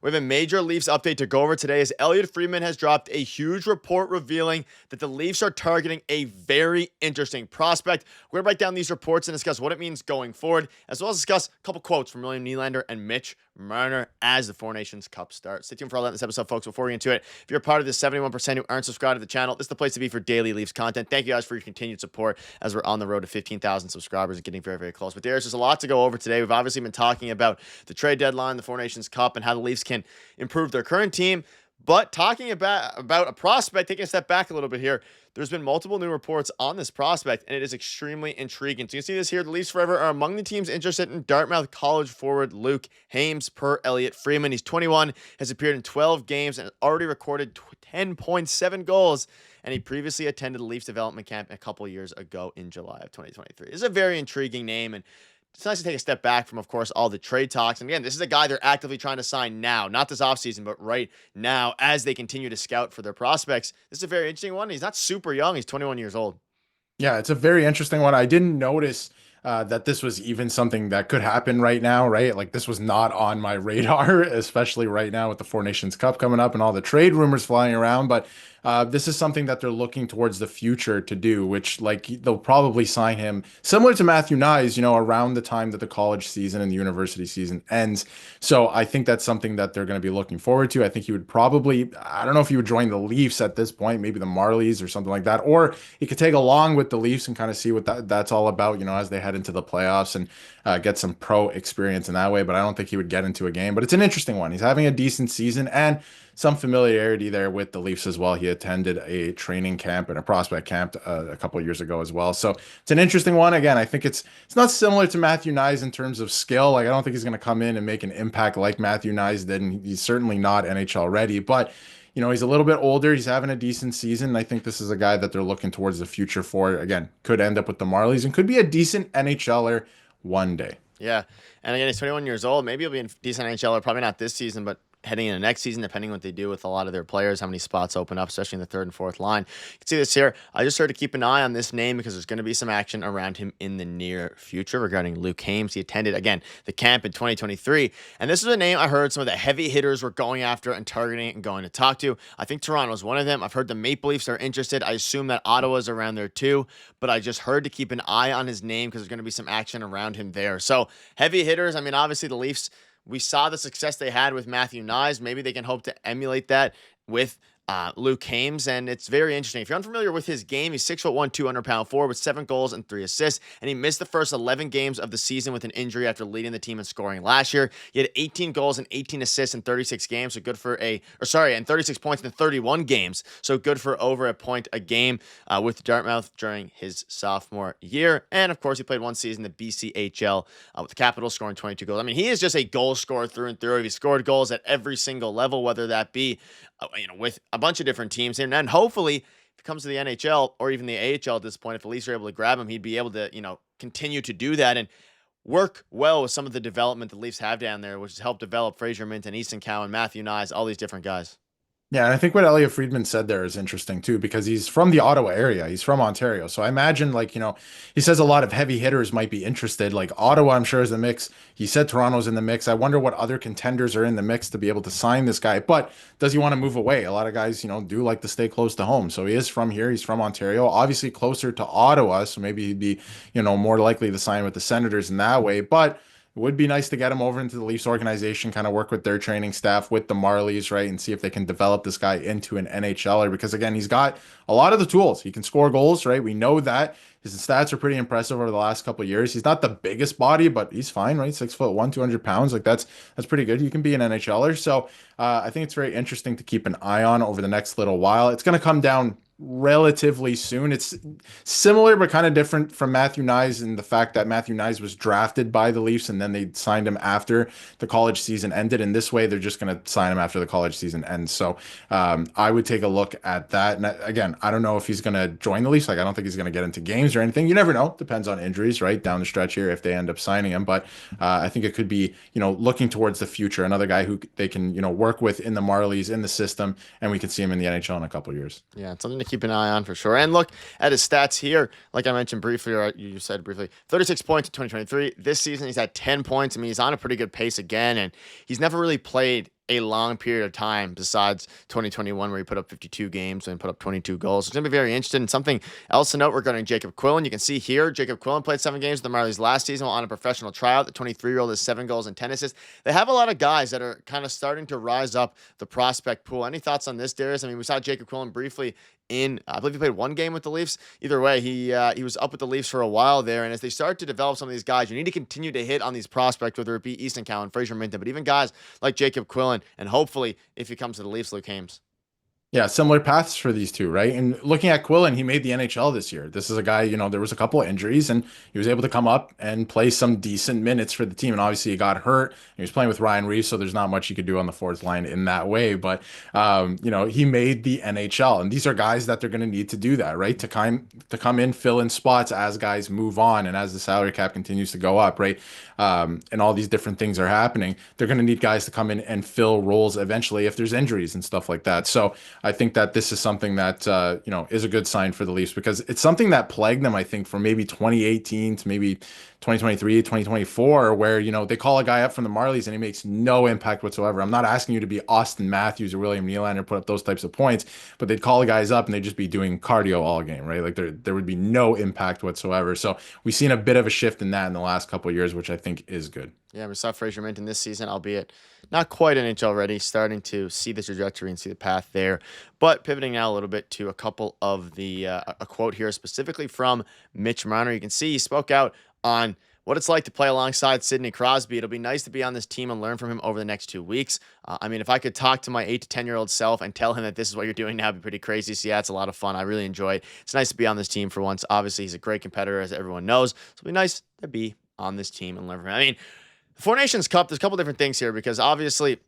We have a major Leafs update to go over today as Elliotte Friedman has dropped a huge report revealing that the Leafs are targeting a very interesting prospect. We're going to break down these reports and discuss what it means going forward, as well as discuss a couple quotes from William Nylander and Mitch Marner as the Four Nations Cup starts. Stay tuned for all that in this episode, folks. Before we get into it, if you're a part of the 71% who aren't subscribed to the channel, this is the place to be for daily Leafs content. Thank you guys for your continued support as we're on the road to 15,000 subscribers and getting very, very close. But there's just a lot to go over today. We've obviously been talking about the trade deadline, the Four Nations Cup, and how the Leafs can improve their current team. But talking about a prospect, taking a step back a little bit here, there's been multiple new reports on this prospect, and it is extremely intriguing. So you can see this here. The Leafs forever are among the teams interested in Dartmouth College forward Luke Haymes per Elliotte Friedman. He's 21, has appeared in 12 games, and has already recorded 10.7 goals. And he previously attended the Leafs development camp a couple years ago in July of 2023. This is a very intriguing name, and it's nice to take a step back from, of course, all the trade talks. And again, this is a guy they're actively trying to sign now, not this offseason, but right now as they continue to scout for their prospects. This is a very interesting one. He's not super young. He's 21 years old. Yeah, it's a very interesting one. I didn't notice that this was even something that could happen right now, right? Like this was not on my radar, especially right now with the Four Nations Cup coming up and all the trade rumors flying around. But this is something that they're looking towards the future to do, which like they'll probably sign him similar to Matthew Nyes, around the time that the college season and the university season ends. So I think that's something that they're going to be looking forward to. I think he would probably, I don't know if he would join the Leafs at this point, maybe the Marlies or something like that, or he could take along with the Leafs and kind of see what that's all about, as they head into the playoffs and get some pro experience in that way. But I don't think he would get into a game. But it's an interesting one. He's having a decent season and some familiarity there with the Leafs as well. He attended a training camp and a prospect camp a couple of years ago as well. So it's an interesting one. Again, I think it's not similar to Matthew Nyes in terms of skill. Like I don't think he's going to come in and make an impact like Matthew Nyes did. And he's certainly not NHL ready, but he's a little bit older. He's having a decent season. I think this is a guy that they're looking towards the future for. Again, could end up with the Marlies and could be a decent NHLer one day. Yeah. And again, he's 21 years old. Maybe he'll be a decent NHLer, probably not this season, but heading into next season, depending on what they do with a lot of their players, how many spots open up, especially in the third and fourth line. You can see this here. I just started to keep an eye on this name because there's going to be some action around him in the near future regarding Luke Haymes. He attended, again, the camp in 2023. And this is a name I heard some of the heavy hitters were going after and targeting and going to talk to. I think Toronto's one of them. I've heard the Maple Leafs are interested. I assume that Ottawa's around there too. But I just heard to keep an eye on his name because there's going to be some action around him there. So heavy hitters, I mean, obviously the Leafs, we saw the success they had with Matthew Nyes. Maybe they can hope to emulate that with Luke Haymes, and it's very interesting. If you're unfamiliar with his game, he's 6'1", 200-pound forward with 7 goals and 3 assists, and he missed the first 11 games of the season with an injury after leading the team in scoring last year. He had 18 goals and 18 assists in 36 games, so good for and 36 points in 31 games, so good for over a point a game with Dartmouth during his sophomore year. And of course, he played one season in the BCHL with the Capitals, scoring 22 goals. I mean, he is just a goal scorer through and through. He scored goals at every single level, whether that be with a bunch of different teams. And then hopefully, if it comes to the NHL or even the AHL at this point, if the Leafs are able to grab him, he'd be able to, continue to do that and work well with some of the development the Leafs have down there, which has helped develop Fraser Minton, Easton Cowan, Matthew Nyes, all these different guys. Yeah, and I think what Elliotte Friedman said there is interesting too, because he's from the Ottawa area. He's from Ontario. So I imagine he says a lot of heavy hitters might be interested. Like Ottawa, I'm sure is the mix. He said Toronto's in the mix. I wonder what other contenders are in the mix to be able to sign this guy. But does he want to move away? A lot of guys, do like to stay close to home. So he is from here. He's from Ontario, obviously closer to Ottawa. So maybe he'd be, more likely to sign with the Senators in that way. But it would be nice to get him over into the Leafs organization, kind of work with their training staff, with the Marlies, right, and see if they can develop this guy into an NHLer. Because again, he's got a lot of the tools. He can score goals, right? We know that. His stats are pretty impressive over the last couple of years. He's not the biggest body, but he's fine, right? 6'1", 200 pounds. Like that's pretty good. You can be an NHLer. So I think it's very interesting to keep an eye on over the next little while. It's going to come down relatively soon. It's similar but kind of different from Matthew Nyes in the fact that Matthew Nyes was drafted by the Leafs and then they signed him after the college season ended. And this way, they're just going to sign him after the college season ends. So I would take a look at that. And again, I don't know if he's going to join the Leafs. Like, I don't think he's going to get into games or anything. You never know. Depends on injuries, right? Down the stretch here if they end up signing him. But I think it could be, looking towards the future. Another guy who they can, work with in the Marlies, in the system, and we could see him in the NHL in a couple of years. Yeah, it's something to to keep an eye on for sure. And look at his stats here. Like I mentioned briefly, or you said briefly, 36 points in 2023. This season, he's at 10 points. I mean, he's on a pretty good pace again, and he's never really played a long period of time besides 2021 where he put up 52 games and put up 22 goals. So it's going to be very interesting. And something else to note regarding Jacob Quillen, you can see here, Jacob Quillen played 7 games with the Marlies last season while on a professional tryout. The 23-year-old has 7 goals and 10 assists. They have a lot of guys that are kind of starting to rise up the prospect pool. Any thoughts on this, Darius? I mean, we saw Jacob Quillen briefly I believe he played 1 game with the Leafs. Either way, he was up with the Leafs for a while there. And as they start to develop some of these guys, you need to continue to hit on these prospects, whether it be Easton Cowan, Fraser Minton, but even guys like Jacob Quillen, and hopefully, if he comes to the Leafs, Luke Haymes. Yeah, similar paths for these two, right? And looking at Quillen, he made the NHL this year. This is a guy, there was a couple of injuries and he was able to come up and play some decent minutes for the team. And obviously he got hurt. He was playing with Ryan Reeves, so there's not much you could do on the fourth line in that way. But he made the NHL. And these are guys that they're going to need to do that, right? To come in, fill in spots as guys move on and as the salary cap continues to go up, right? And all these different things are happening. They're going to need guys to come in and fill roles eventually if there's injuries and stuff like that. So I think that this is something that is a good sign for the Leafs because it's something that plagued them, I think, from maybe 2018 to maybe 2023, 2024, where they call a guy up from the Marlies and he makes no impact whatsoever. I'm not asking you to be Austin Matthews or William Nylander, put up those types of points, but they'd call the guys up and they'd just be doing cardio all game, right? Like there would be no impact whatsoever. So we've seen a bit of a shift in that in the last couple of years, which I think is good. Yeah, we saw Fraser Minton this season, albeit not quite NHL ready, starting to see the trajectory and see the path there. But pivoting now a little bit to a couple of a quote here specifically from Mitch Marner. You can see he spoke out on what it's like to play alongside Sidney Crosby. It'll be nice to be on this team and learn from him over the next 2 weeks. I mean, if I could talk to my 8 to 10-year-old self and tell him that this is what you're doing now, it'd be pretty crazy. So yeah, it's a lot of fun. I really enjoy it. It's nice to be on this team for once. Obviously, he's a great competitor, as everyone knows. So it'll be nice to be on this team and learn from him. I mean, the Four Nations Cup, there's a couple different things here because obviously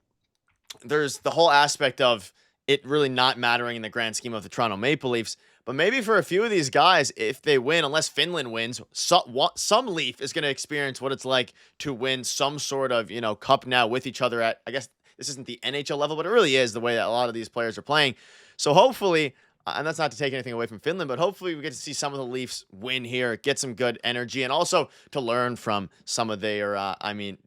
there's the whole aspect of it really not mattering in the grand scheme of the Toronto Maple Leafs. But maybe for a few of these guys, if they win, unless Finland wins, some Leaf is going to experience what it's like to win some sort of, cup now with each other at, I guess this isn't the NHL level, but it really is the way that a lot of these players are playing. So hopefully, and that's not to take anything away from Finland, but hopefully we get to see some of the Leafs win here, get some good energy, and also to learn from some of their,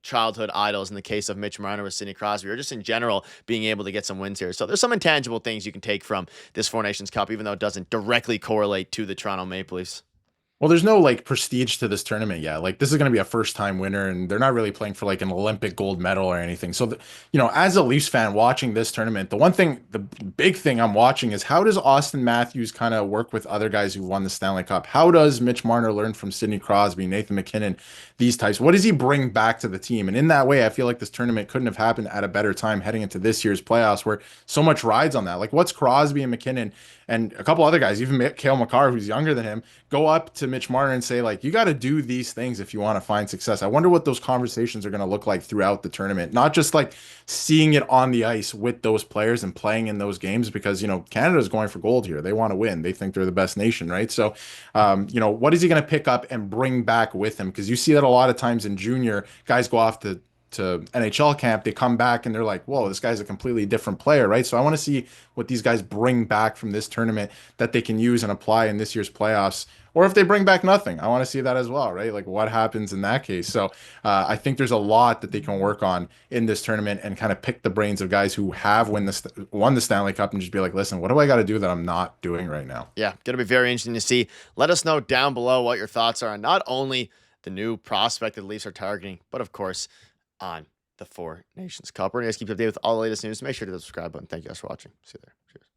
childhood idols in the case of Mitch Marner with Sidney Crosby, or just in general being able to get some wins here. So there's some intangible things you can take from this Four Nations Cup, even though it doesn't directly correlate to the Toronto Maple Leafs. Well, there's no prestige to this tournament yet. Like this is going to be a first time winner and they're not really playing for an Olympic gold medal or anything. So, as a Leafs fan watching this tournament, the big thing I'm watching is how does Austin Matthews kind of work with other guys who won the Stanley Cup? How does Mitch Marner learn from Sidney Crosby, Nathan MacKinnon, these types? What does he bring back to the team? And in that way, I feel like this tournament couldn't have happened at a better time heading into this year's playoffs where so much rides on that. Like what's Crosby and MacKinnon and a couple other guys, even Cale Makar, who's younger than him, go up to Mitch Marner and say, you got to do these things if you want to find success. I wonder what those conversations are going to look like throughout the tournament, not just seeing it on the ice with those players and playing in those games because, Canada's going for gold here. They want to win. They think they're the best nation, right? So, what is he going to pick up and bring back with him? Because you see that a lot of times in junior, guys go off to NHL camp, they come back and they're like, whoa, this guy's a completely different player, right? So I want to see what these guys bring back from this tournament that they can use and apply in this year's playoffs. Or if they bring back nothing, I want to see that as well, right? Like what happens in that case. So I think there's a lot that they can work on in this tournament and kind of pick the brains of guys who have won the Stanley Cup and just be like, listen, what do I got to do that I'm not doing right now? Yeah, going to be very interesting to see. Let us know down below what your thoughts are on not only the new prospect that the Leafs are targeting, but of course, on the Four Nations Cup. We're going to keep you updated with all the latest news. Make sure to hit the subscribe button. Thank you guys for watching. See you there. Cheers.